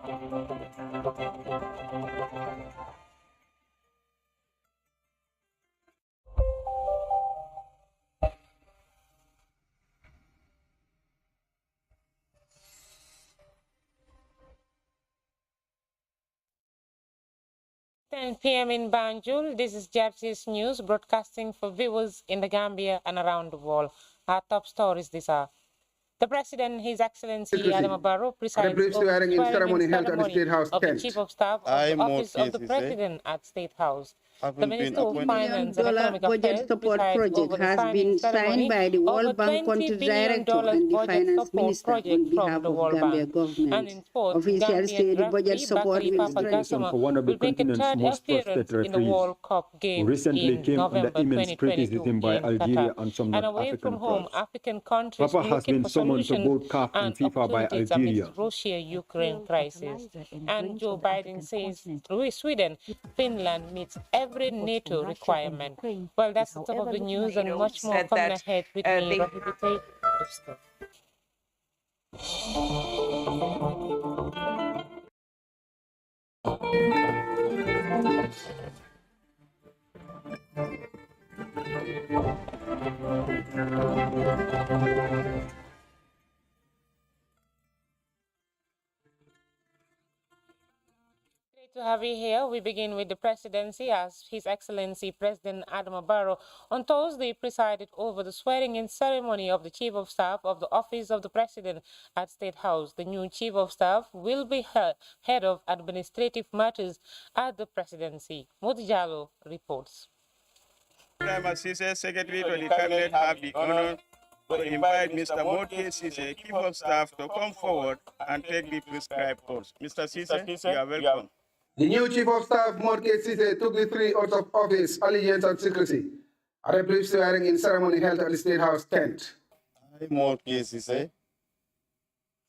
10 p.m. in Banjul. This is GRTS News, broadcasting for viewers in the Gambia and around the world. Our top stories this hour. The President, His Excellency Adama Barrow, presides over the swearing-in ceremony of the Chief of Staff of the Office of the President at State House. The Minister of Finance and Economic Affairs presides over the signing ceremony by the of World a Bank $20 Country billion Director and the budget Finance support Minister on project behalf from the of World Gambia Bank. government. And in sports, Officials say Gambian the budget referee support Bakary will Papa Gassama for one of the will make a continent's third most appearance trusted in the referees, World Cup who games recently in came under November immense 2022 criticism by in Algeria Qatar. and some And North away from African home, clubs. African countries Papa has looking been for summoned to solutions both CAF and and FIFA by opportunities Algeria. amidst Russia-Ukraine crisis. And Joe Biden says Sweden, Finland meets every NATO requirement. Well, that's the top of the news and much more coming ahead with me, Rahibite. To have you here, we begin with the presidency as His Excellency President Adama Barrow on Thursday presided over the swearing-in ceremony of the Chief of Staff of the Office of the President at State House. The new Chief of Staff will be head of administrative matters at the presidency. Modi Jallo reports. Secretary to the Cabinet have the honor to invite Mr. Modi Sise, Chief of Staff, to come forward and take the prescribed course. Mr. Sise, you are welcome. The new Chief of Staff, Mordke Sise, took the three oaths of office, allegiance and secrecy at a brief swearing-in ceremony held at the State House tent. I, Mordke Sise,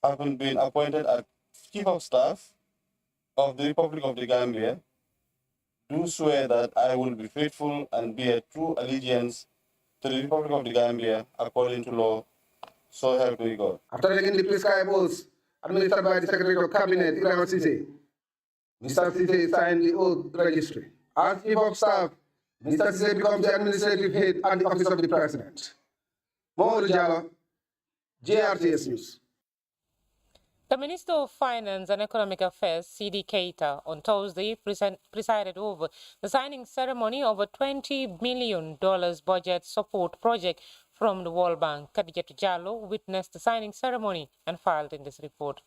having been appointed as Chief of Staff of the Republic of the Gambia, do swear that I will be faithful and bear true allegiance to the Republic of the Gambia according to law, so help me God. After taking the prescribed oaths administered by the Secretary of Cabinet, Ibrahim Sise, Mr. Sise signed the oath registry. As Chief of Staff, Mr. Sise becomes the administrative head and the Office of the President. Mohamed Jallo, GRTS News. The Minister of Finance and Economic Affairs, C.D. Keita, on Thursday presided over the signing ceremony of a $20 million budget support project from the World Bank. Khadijatu Jallo witnessed the signing ceremony and filed in this report.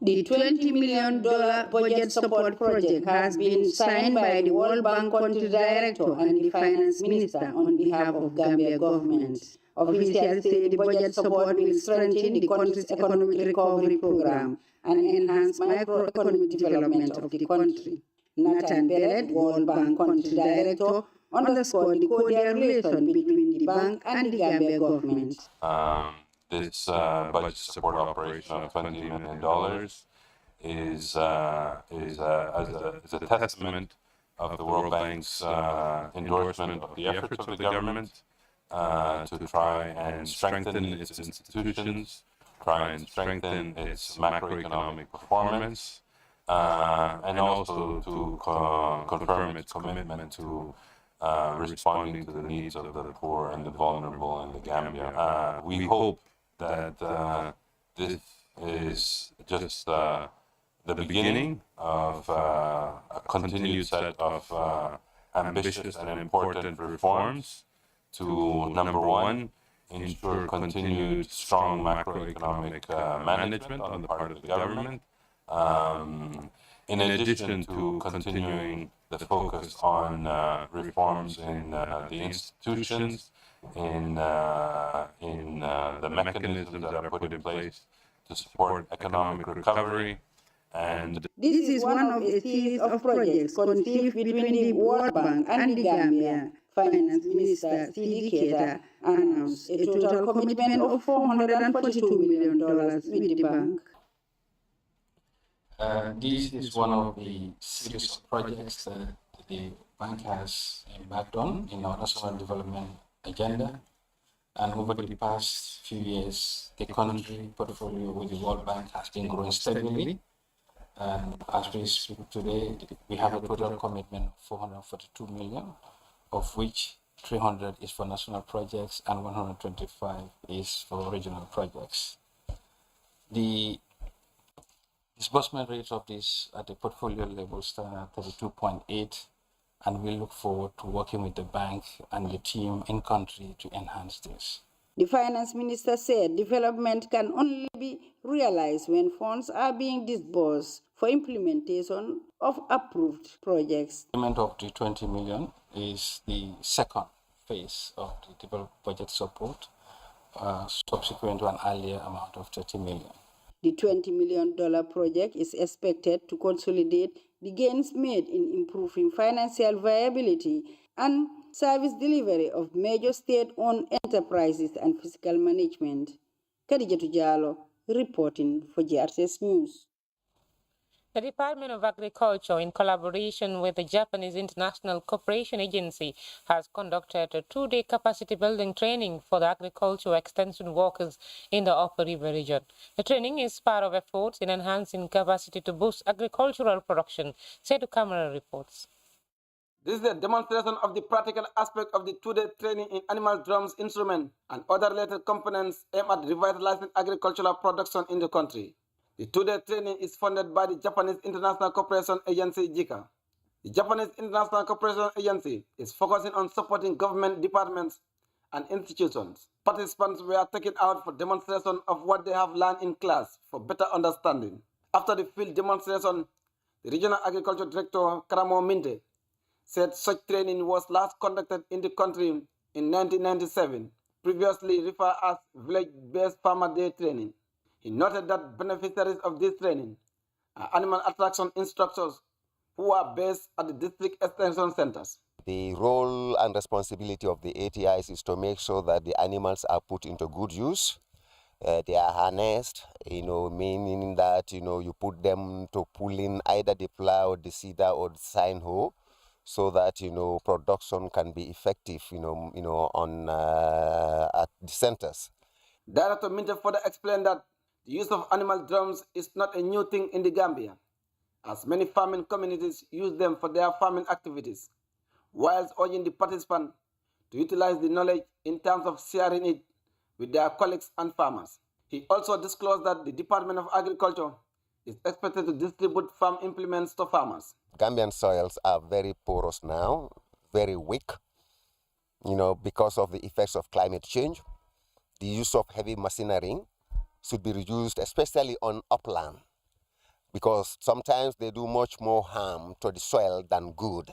The $20 million budget support project has been signed by the World Bank Country Director and the Finance Minister on behalf of Gambia government. Officials say the budget support will strengthen the country's economic recovery program and enhance microeconomic development of the country. Nathan Bellet, World Bank Country Director, underscored the cordial relation between the bank and the Gambia government. This budget support operation of $20 million is a testament of the World Bank's endorsement of the efforts of the government to try and strengthen its institutions, try and strengthen its macroeconomic performance, and also to confirm its commitment to responding to the needs of the poor and the vulnerable in the Gambia. We hope that this is just the beginning of a continued set of ambitious and important reforms to, number one, ensure continued strong macroeconomic management on the part of the government, in addition to continuing the focus on reforms in the institutions, in the mechanisms that are put in place to support economic recovery. And this is one of a series of projects conceived between the World Bank and the Gambia. Finance Minister C.D. Keita announced a total commitment of $442 million with the bank. This is one of the series of projects that the bank has embarked on in our national development agenda. And over the past few years, the country portfolio with the World Bank has been growing steadily. And as we speak today, we have a total commitment of 442 million, of which 300 is for national projects and 125 is for regional projects. The disbursement rate of this at the portfolio level stand at 32.8, and we look forward to working with the bank and the team in country to enhance this. The finance minister said development can only be realized when funds are being disbursed for implementation of approved projects. The payment of the 20 million is the second phase of the development budget support, subsequent to an earlier amount of 30 million. The $20 million project is expected to consolidate the gains made in improving financial viability and service delivery of major state-owned enterprises and fiscal management. Khadijatu Jallow, reporting for GRTS News. The Department of Agriculture, in collaboration with the Japanese International Cooperation Agency, has conducted a two-day capacity building training for the agricultural extension workers in the Upper River region. The training is part of efforts in enhancing capacity to boost agricultural production, Sedu Kamara reports. This is a demonstration of the practical aspect of the two-day training in animal drums, instrument, and other related components aimed at revitalizing agricultural production in the country. The two-day training is funded by the Japanese International Cooperation Agency, JICA. The Japanese International Cooperation Agency is focusing on supporting government departments and institutions. Participants were taken out for demonstration of what they have learned in class for better understanding. After the field demonstration, the Regional Agriculture Director, Karamo Minte, said such training was last conducted in the country in 1997, previously referred as Village-Based Farmer Day Training. He noted that beneficiaries of this training are animal attraction instructors who are based at the district extension centers. The role and responsibility of the ATIs is to make sure that the animals are put into good use. They are harnessed, meaning that, you put them to pull in either the plow or the seeder or the sign hoe, so that production can be effective on at the centers. Director Minte further explained that the use of animal drums is not a new thing in the Gambia, as many farming communities use them for their farming activities, whilst urging the participants to utilize the knowledge in terms of sharing it with their colleagues and farmers. He also disclosed that the Department of Agriculture is expected to distribute farm implements to farmers. Gambian soils are very porous now, very weak, because of the effects of climate change. The use of heavy machinery should be reduced, especially on upland, because sometimes they do much more harm to the soil than good.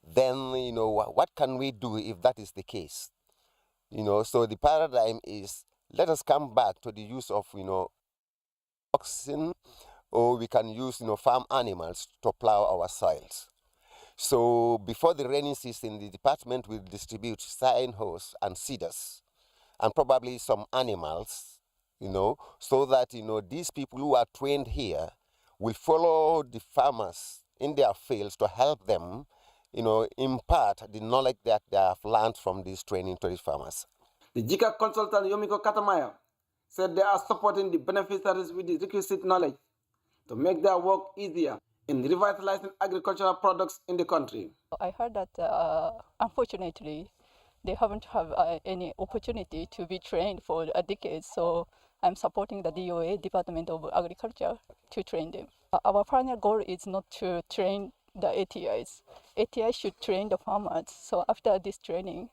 Then, what can we do if that is the case? So the paradigm is, let us come back to the use of, oxen, or we can use, farm animals to plow our soils. So before the rainy season, the department will distribute sign hoes and seeders, and probably some animals, so that, these people who are trained here will follow the farmers in their fields to help them, impart the knowledge that they have learned from this training to these farmers. The JICA consultant Yomiko Katamaya said they are supporting the beneficiaries with the requisite knowledge to make their work easier in revitalizing agricultural products in the country. I heard that unfortunately they haven't have any opportunity to be trained for a decade, so I'm supporting the DOA, Department of Agriculture, to train them. Our final goal is not to train the ATIs. ATIs should train the farmers, so after this training,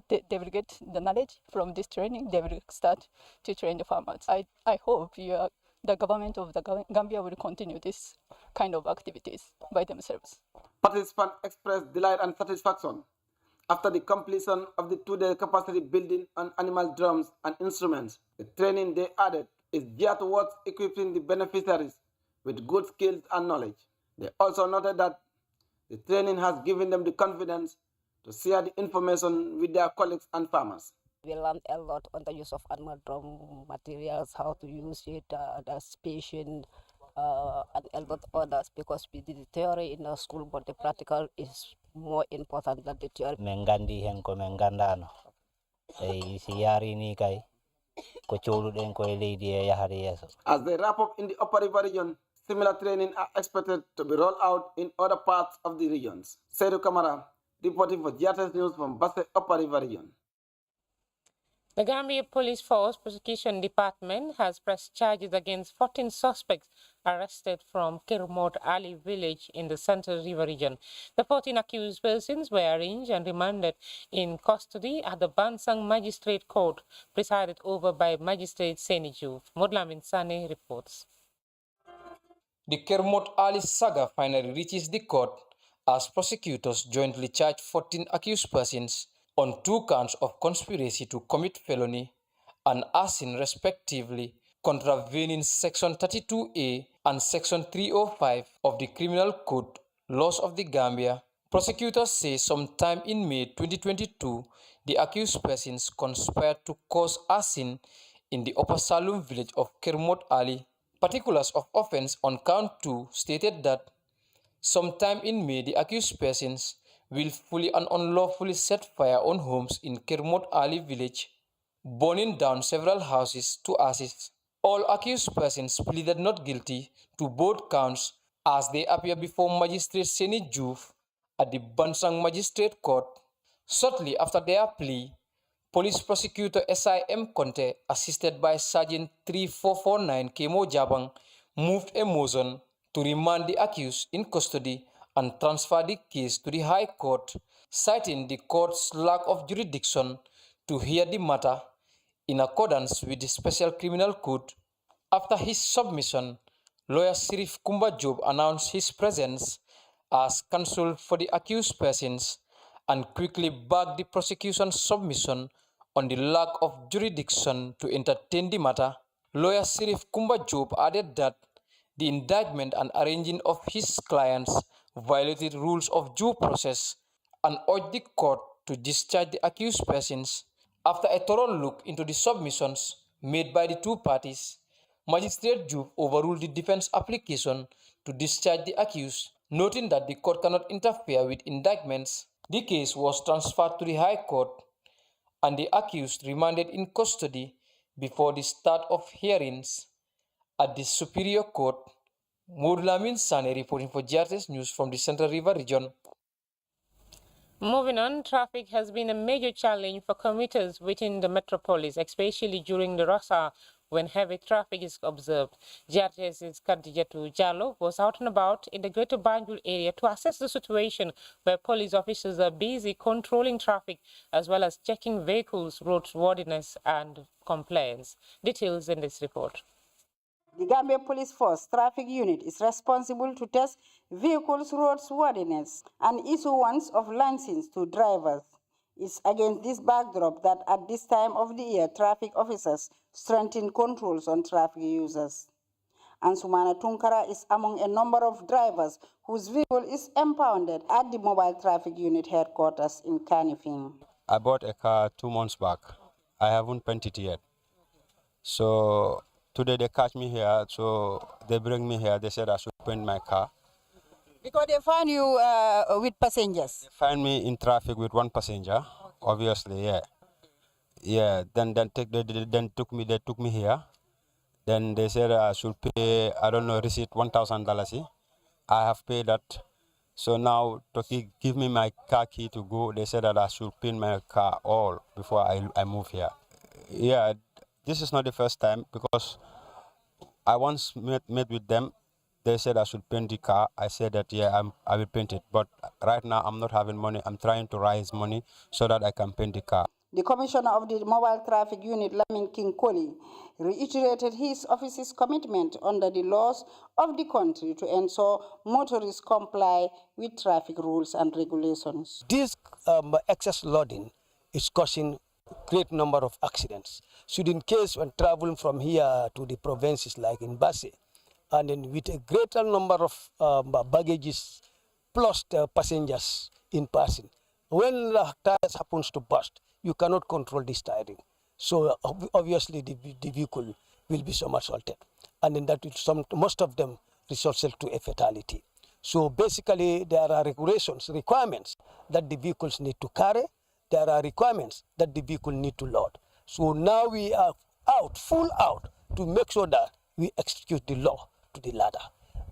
they will get the knowledge from this training, they will start to train the farmers. I hope the government of the Gambia will continue this kind of activities by themselves. Participants expressed delight and satisfaction after the completion of the two-day capacity building on animal drums and instruments. The training they added is geared towards equipping the beneficiaries with good skills and knowledge. They also noted that the training has given them the confidence to share the information with their colleagues and farmers. We learned a lot on the use of animal drum materials, how to use it, the spacing, and a lot others, because we did the theory in the school, but the practical is more important than the theory. Mengandi hen ko mengandano. Si yari ni kay As they wrap up in the Upper River region, similar training are expected to be rolled out in other parts of the regions. Seydou Kamara, reporting for GRTS News from Basse Upper River region. The Gambia Police Force Prosecution Department has pressed charges against 14 suspects arrested from Kirmot Ali village in the Central River region. The 14 accused persons were arraigned and remanded in custody at the Bansang Magistrate Court, presided over by Magistrate Seni Juve. Modlamin Sane reports. The Kermot Ali saga finally reaches the court as prosecutors jointly charge 14 accused persons on 2 counts of conspiracy to commit felony and arson respectively, contravening Section 32A and Section 305 of the Criminal Code, Laws of the Gambia. Prosecutors say sometime in May 2022, the accused persons conspired to cause arson in the Upper Salum village of Kermot Ali. Particulars of offense on count 2 stated that sometime in May, the accused persons willfully and unlawfully set fire on homes in Kermot Ali village, burning down several houses to ashes. All accused persons pleaded not guilty to both counts as they appear before Magistrate Seni Juve at the Bansang Magistrate Court. Shortly after their plea, Police Prosecutor S.I.M. Conte, assisted by Sergeant 3449 Kemo Jabang, moved a motion to remand the accused in custody and transfer the case to the High Court, citing the court's lack of jurisdiction to hear the matter in accordance with the Special Criminal Code. After his submission, lawyer Sirif Kumba Job announced his presence as counsel for the accused persons and quickly backed the prosecution's submission on the lack of jurisdiction to entertain the matter. Lawyer Sirif Kumba Job added that the indictment and arranging of his clients violated rules of due process and urged the court to discharge the accused persons. After a thorough look into the submissions made by the 2 parties, Magistrate Juve overruled the defense application to discharge the accused, noting that the court cannot interfere with indictments. The case was transferred to the High Court and the accused remanded in custody before the start of hearings at the Superior Court. Mourlamin Sane reporting for GRTS News from the Central River region. Moving on, traffic has been a major challenge for commuters within the metropolis, especially during the rush hour when heavy traffic is observed. GRTS's Khadijatu Jallo was out and about in the Greater Banjul area to assess the situation where police officers are busy controlling traffic as well as checking vehicles' roadworthiness and compliance. Details in this report. The Gambia Police Force Traffic Unit is responsible to test vehicles' roadworthiness and issue warrants of license to drivers. It's against this backdrop that at this time of the year, traffic officers strengthen controls on traffic users. Ansumana Tunkara is among a number of drivers whose vehicle is impounded at the Mobile Traffic Unit headquarters in Kanifing. I bought a car 2 months back. I haven't painted it yet. So today they catch me here, so they bring me here. They said I should paint my car. Because they find you with passengers? They find me in traffic with 1 passenger, obviously, yeah. Yeah, then they took me here. Then they said I should pay, I don't know, receipt $1,000. I have paid that. So now to give me my car key to go, they said that I should paint my car all before I move here. Yeah, this is not the first time because I once met with them. They said I should paint the car. I said that, yeah, I will paint it. But right now I'm not having money. I'm trying to raise money so that I can paint the car. The Commissioner of the Mobile Traffic Unit, Lamin King Koli, reiterated his office's commitment under the laws of the country to ensure motorists comply with traffic rules and regulations. This excess loading is causing great number of accidents. So in case when traveling from here to the provinces like in Basse, and then with a greater number of baggages plus the passengers in passing, when the tires happens to burst, you cannot control this tiring. So obviously the vehicle will be somersaulted. And then that will most of them result to a fatality. So basically there are requirements that the vehicles need to carry. There are requirements that the vehicle need to load. So now we are out, full out, to make sure that we execute the law to the letter.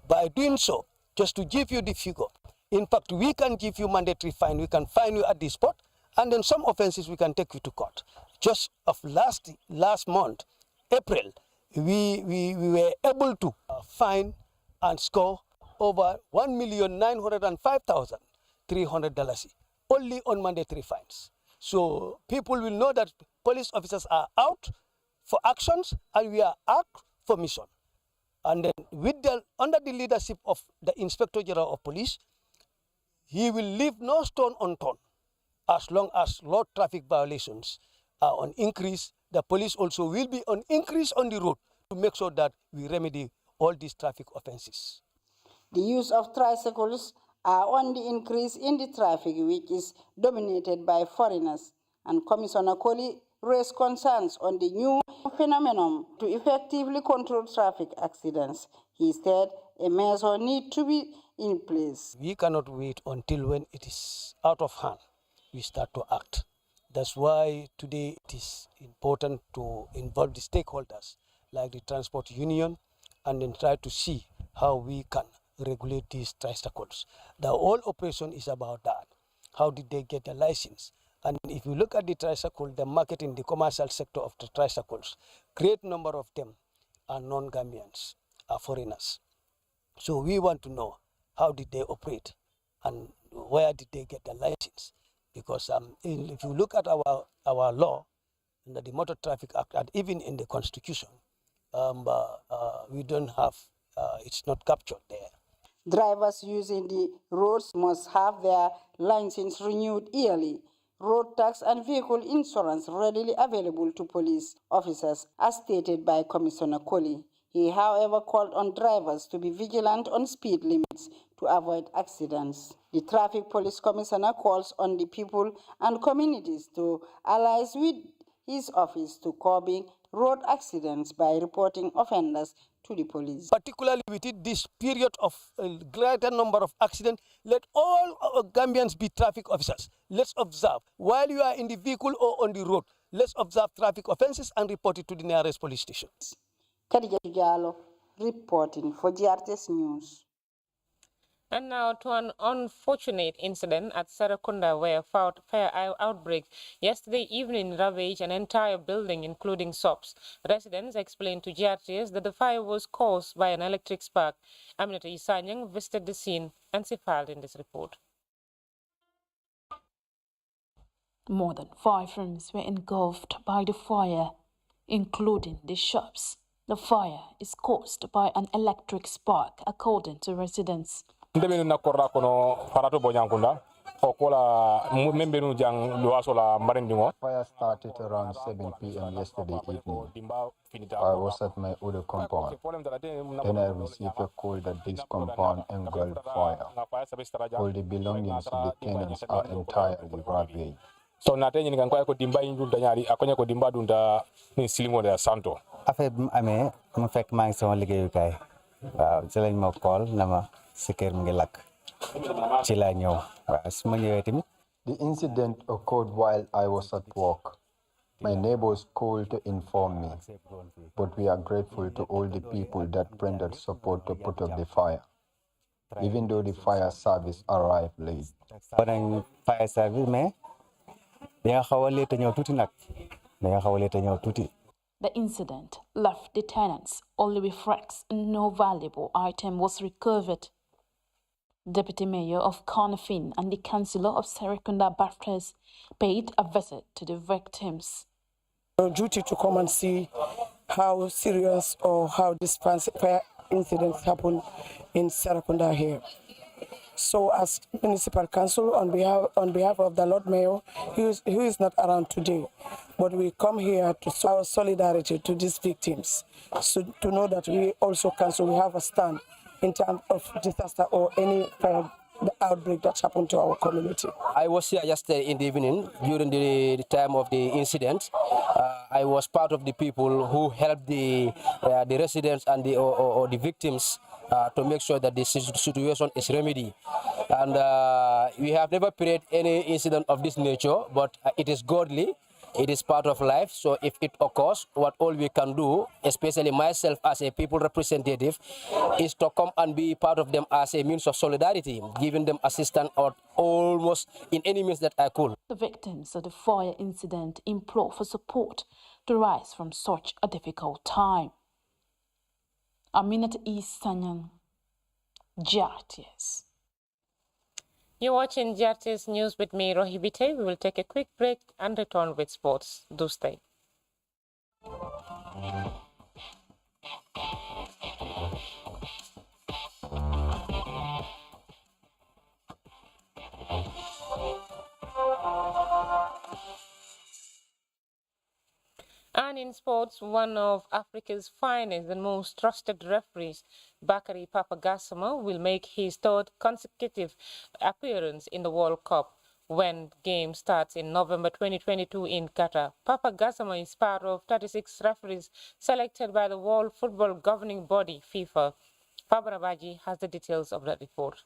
By doing so, just to give you the figure, in fact, we can give you mandatory fine. We can fine you at the spot, and then some offenses we can take you to court. Just of last month, April, we were able to fine and score over $1,905,300 only on mandatory fines. So people will know that police officers are out for actions and we are out for mission. And then under the leadership of the Inspector General of Police, he will leave no stone unturned. As long as road traffic violations are on increase, the police also will be on increase on the road to make sure that we remedy all these traffic offenses. The use of tricycles are on the increase in the traffic, which is dominated by foreigners. And Commissioner Colley raised concerns on the new phenomenon to effectively control traffic accidents. He said a measure needs to be in place. We cannot wait until when it is out of hand, we start to act. That's why today it is important to involve the stakeholders like the transport union and then try to see how we can regulate these tricycles. The whole operation is about that. How did they get a license? And if you look at the tricycle, the market in the commercial sector of the tricycles, great number of them are non-Gambians, are foreigners. So we want to know how did they operate and where did they get the license? Because if you look at our law, the Motor Traffic Act, and even in the Constitution, we don't have, it's not captured there. Drivers using the roads must have their license renewed yearly. Road tax and vehicle insurance readily available to police officers, as stated by Commissioner Colley. He, however, called on drivers to be vigilant on speed limits to avoid accidents. The Traffic Police Commissioner calls on the people and communities to ally with his office to curbing road accidents by reporting offenders to the police. Particularly within this period of a greater number of accidents, let all Gambians be traffic officers. Let's observe. While you are in the vehicle or on the road, let's observe traffic offenses and report it to the nearest police stations. Khadija Diallo, reporting for GRTS News. And now to an unfortunate incident at Sarakunda where a fire outbreak yesterday evening ravaged an entire building, including shops. Residents explained to GRTS that the fire was caused by an electric spark. Aminata Isanyang visited the scene and she filed in this report. More than 5 rooms were engulfed by the fire, including the shops. The fire is caused by an electric spark, according to residents. Fire started around 7 p.m. yesterday evening. I was at my other compound. Then I received a call that this compound engulfed fire. All the belongings of the tenants are entirely ravaged. So natenye nikankwa ko dimba indunda nyari akonya ko dimba dunda ni silingo da santo. Affaire bi mu amee ma fekk maa ngi sama liggéeyukaay waaw ci lañ ma call na ma sa kër mu ngi lakk ci laa ñëw waaw su ma ñëwee tamit. The incident occurred while I was at work. My neighbors called to inform me, but we are grateful to all the people that rendered support to put out the fire, even though the fire service arrived late. Fire service mais The incident left the tenants only with wrecks and no valuable item was recovered. Deputy Mayor of Conifin and the Councillor of Serekunda Baptist paid a visit to the victims. On duty to come and see how serious or how this fire incidents happen in Serekunda here. So as Municipal Council, on behalf of the Lord Mayor, who is not around today, but we come here to show our solidarity to these victims, so to know that we also council, we have a stand in terms of disaster or any fire outbreak that happened to our community. I was here yesterday in the evening during the time of the incident. I was part of the people who helped the residents and the victims to make sure that the situation is remedied. And we have never prayed any incident of this nature, but it is godly It is part of life. So if it occurs, what all we can do, especially myself as a people representative, is to come and be part of them as a means of solidarity, giving them assistance or almost in any means that I could. The victims of the fire incident implore for support to rise from such a difficult time. Aminat East Sanyang, GRTS. You're watching GRTS News with me, Rohibite. We will take a quick break and return with sports. Do stay. And in sports, one of Africa's finest and most trusted referees, Bakary Papa Gassama, will make his third consecutive appearance in the World Cup when the game starts in November 2022 in Qatar. Papa Gassama is part of 36 referees selected by the World Football Governing Body, FIFA. Fabra Baji has the details of that report.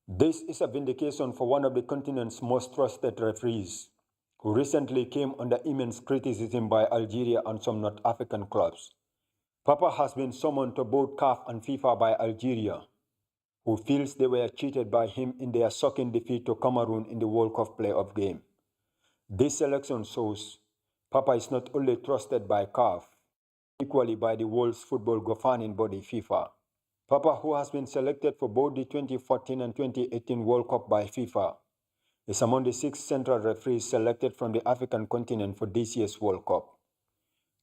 This is a vindication for one of the continent's most trusted referees, who recently came under immense criticism by Algeria and some North African clubs. Papa has been summoned to both CAF and FIFA by Algeria, who feels they were cheated by him in their shocking defeat to Cameroon in the World Cup playoff game. This selection shows Papa is not only trusted by CAF, equally by the world's football governing body FIFA. Papa, who has been selected for both the 2014 and 2018 World Cup by FIFA, is among the 6 central referees selected from the African continent for this year's World Cup.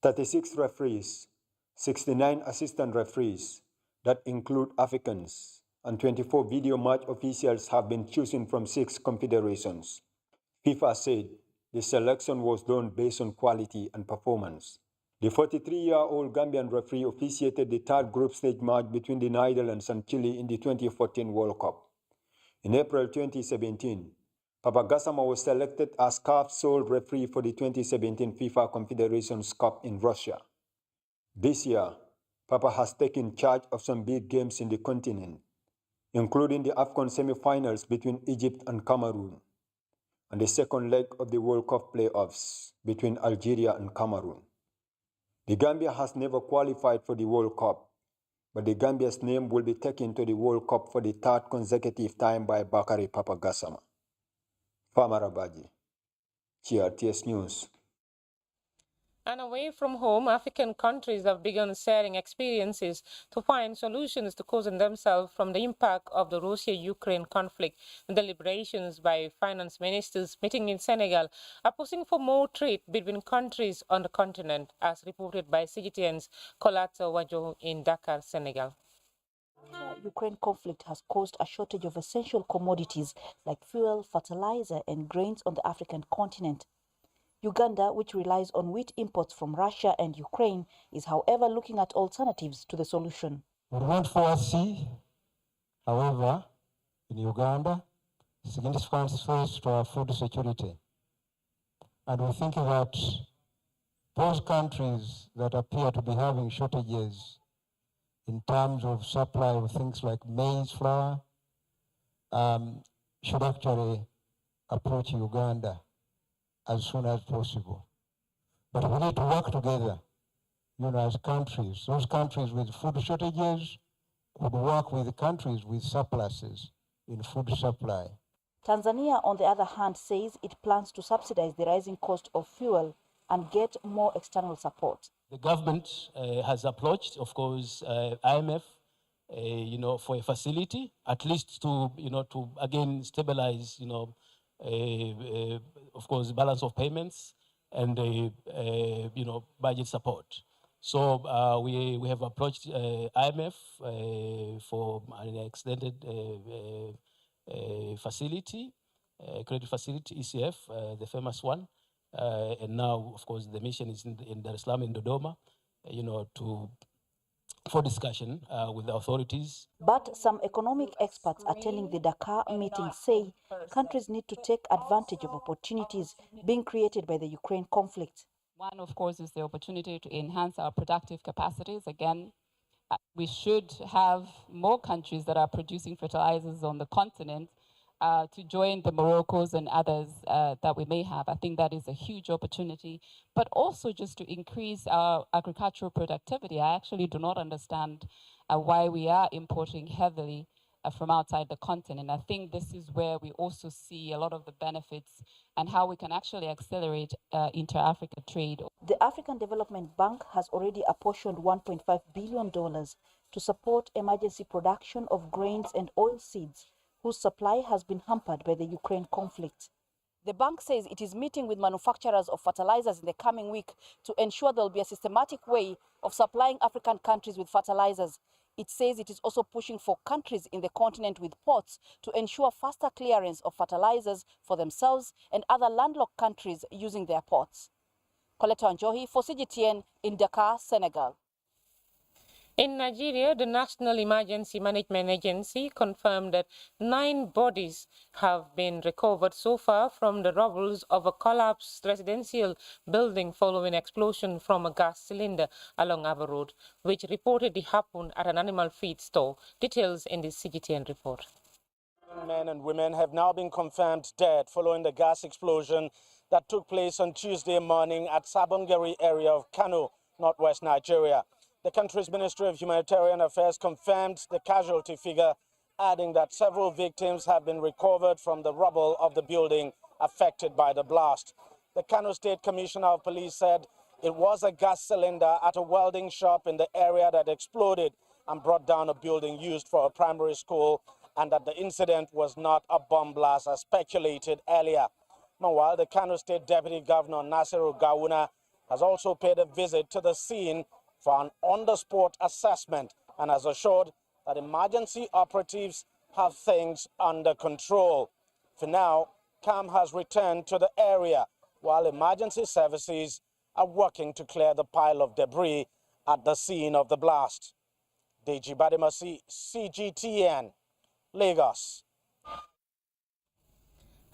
36 referees, 69 assistant referees that include Africans, and 24 video match officials have been chosen from 6 confederations. FIFA said the selection was done based on quality and performance. The 43-year-old Gambian referee officiated the third group stage match between the Netherlands and Chile in the 2014 World Cup. In April 2017, Papa Gassama was selected as CAF's sole referee for the 2017 FIFA Confederations Cup in Russia. This year, Papa has taken charge of some big games in the continent, including the AFCON semi-finals between Egypt and Cameroon, and the second leg of the World Cup playoffs between Algeria and Cameroon. The Gambia has never qualified for the World Cup, but the Gambia's name will be taken to the World Cup for the third consecutive time by Bakary Papa Gassama. Famara Baji, GRTS News. And away from home, African countries have begun sharing experiences to find solutions to cozen themselves from the impact of the Russia-Ukraine conflict. Deliberations by finance ministers meeting in Senegal are pushing for more trade between countries on the continent, as reported by CGTN's Kolata Wajo in Dakar, Senegal. Ukraine conflict has caused a shortage of essential commodities like fuel, fertilizer, and grains on the African continent. Uganda, which relies on wheat imports from Russia and Ukraine, is however looking at alternatives to the solution. We don't foresee, however, in Uganda, significant threats to our food security. And we think that those countries that appear to be having shortages in terms of supply of things like maize flour should actually approach Uganda as soon as possible. But we need to work together, as countries. Those countries with food shortages could work with countries with surpluses in food supply. Tanzania, on the other hand, says it plans to subsidize the rising cost of fuel and get more external support. The government has approached, of course, IMF, for a facility, at least to again stabilize, of course, the balance of payments and budget support. So we have approached IMF for an extended facility, credit facility, ECF, the famous one. And now, of course, the mission is in Dar es Salaam, in Dodoma, for discussion with the authorities. But some economic experts attending the Dakar meeting say countries need to take advantage of opportunities being created by the Ukraine conflict. One, of course, is the opportunity to enhance our productive capacities. Again, we should have more countries that are producing fertilizers on the continent to join the Moroccos and others that we may have. I think that is a huge opportunity, but also just to increase our agricultural productivity. I actually do not understand why we are importing heavily from outside the continent. I think this is where we also see a lot of the benefits and how we can actually accelerate inter-Africa trade. The African Development Bank has already apportioned $1.5 billion to support emergency production of grains and oilseeds, whose supply has been hampered by the Ukraine conflict. The bank says it is meeting with manufacturers of fertilizers in the coming week to ensure there will be a systematic way of supplying African countries with fertilizers. It says it is also pushing for countries in the continent with ports to ensure faster clearance of fertilizers for themselves and other landlocked countries using their ports. Coletta Njohi for CGTN in Dakar, Senegal. In Nigeria, the National Emergency Management Agency confirmed that 9 bodies have been recovered so far from the rubble of a collapsed residential building following explosion from a gas cylinder along Ava Road, which reportedly happened at an animal feed store. Details in this CGTN report. Men and women have now been confirmed dead following the gas explosion that took place on Tuesday morning at Sabongeri area of Kano, northwest Nigeria. The country's Ministry of Humanitarian Affairs confirmed the casualty figure, adding that several victims have been recovered from the rubble of the building affected by the blast. The Kano State Commissioner of Police said it was a gas cylinder at a welding shop in the area that exploded and brought down a building used for a primary school, and that the incident was not a bomb blast as speculated earlier. Meanwhile, the Kano State Deputy Governor Nasiru Gawuna has also paid a visit to the scene for an on-the-spot assessment and has assured that emergency operatives have things under control. For now, calm has returned to the area while emergency services are working to clear the pile of debris at the scene of the blast. Deji Bademasi, CGTN, Lagos.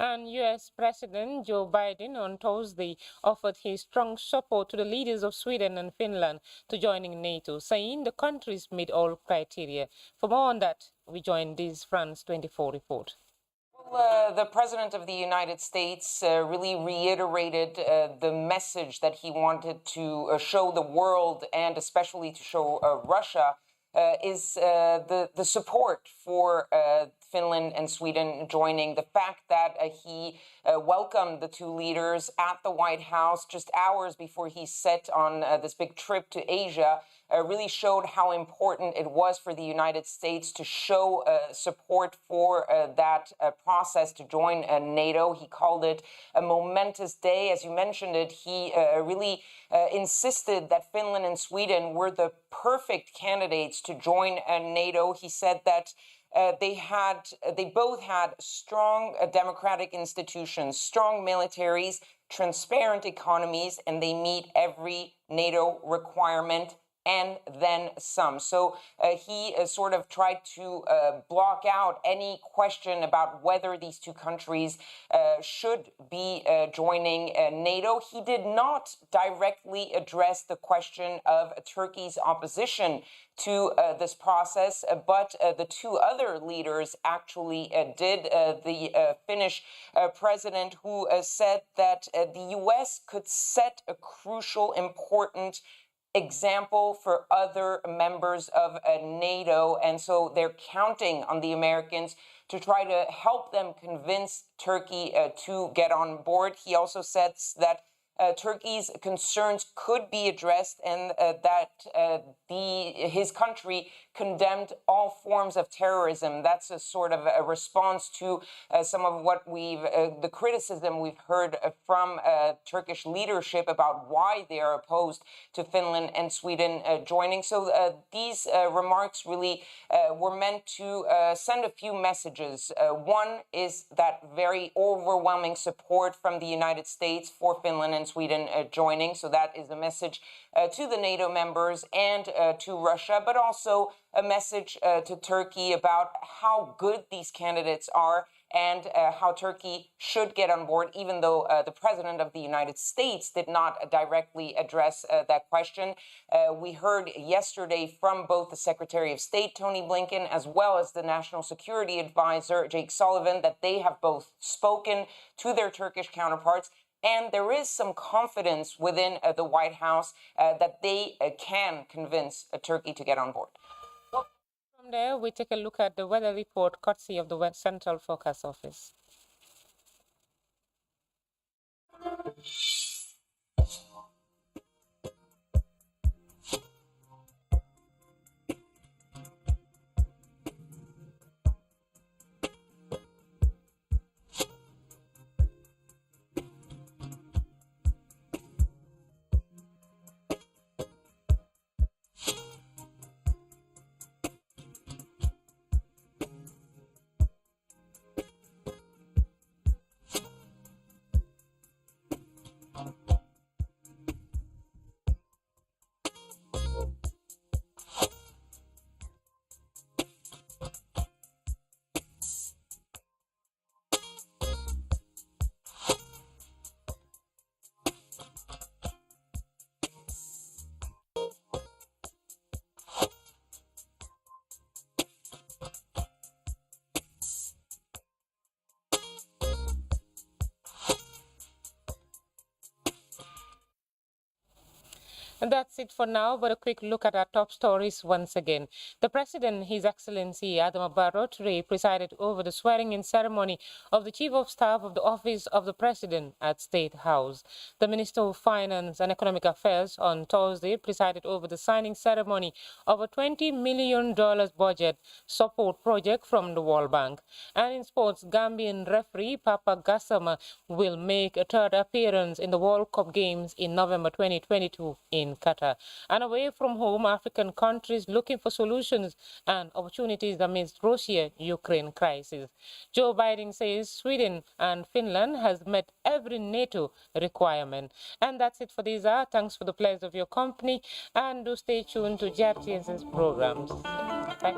And U.S. President Joe Biden on Thursday offered his strong support to the leaders of Sweden and Finland to joining NATO, saying the countries meet all criteria. For more on that, we join this France 24 report. The President of the United States really reiterated the message that he wanted to show the world and especially to show Russia is the support for Finland and Sweden joining. The fact that he welcomed the two leaders at the White House just hours before he set on this big trip to Asia really showed how important it was for the United States to show support for that process to join NATO. He called it a momentous day. As you mentioned it, he really insisted that Finland and Sweden were the perfect candidates to join NATO. He said that they both had strong democratic institutions, strong militaries, transparent economies, and they meet every NATO requirement and then some. So he sort of tried to block out any question about whether these two countries should be joining NATO. He did not directly address the question of Turkey's opposition to this process, but the two other leaders actually did. The Finnish president who said that the U.S. could set a crucial, important example for other members of NATO, and so they're counting on the Americans to try to help them convince Turkey to get on board. He also says that Turkey's concerns could be addressed and that his country condemned all forms of terrorism. That's a sort of a response to some of what the criticism we've heard from Turkish leadership about why they are opposed to Finland and Sweden joining. So these remarks really were meant to send a few messages. One is that very overwhelming support from the United States for Finland and Sweden joining. So that is a message to the NATO members and to Russia, but also a message to Turkey about how good these candidates are and how Turkey should get on board, even though the President of the United States did not directly address that question. We heard yesterday from both the Secretary of State, Tony Blinken, as well as the National Security Advisor, Jake Sullivan, that they have both spoken to their Turkish counterparts. And there is some confidence within the White House that they can convince Turkey to get on board. From there, we take a look at the weather report courtesy of the West Central Forecast Office. And that's it for now, but a quick look at our top stories once again. The President, His Excellency Adama Barrow, today presided over the swearing-in ceremony of the Chief of Staff of the Office of the President at State House. The Minister of Finance and Economic Affairs on Thursday presided over the signing ceremony of a $20 million budget support project from the World Bank. And in sports, Gambian referee Papa Gassama will make a third appearance in the World Cup Games in November 2022 in Qatar. And away from home, African countries looking for solutions and opportunities amidst Russia-Ukraine crisis. Joe Biden says Sweden and Finland has met every NATO requirement. And that's it for this hour. Thanks for the pleasure of your company, and do stay tuned to GRTS's programs. Bye.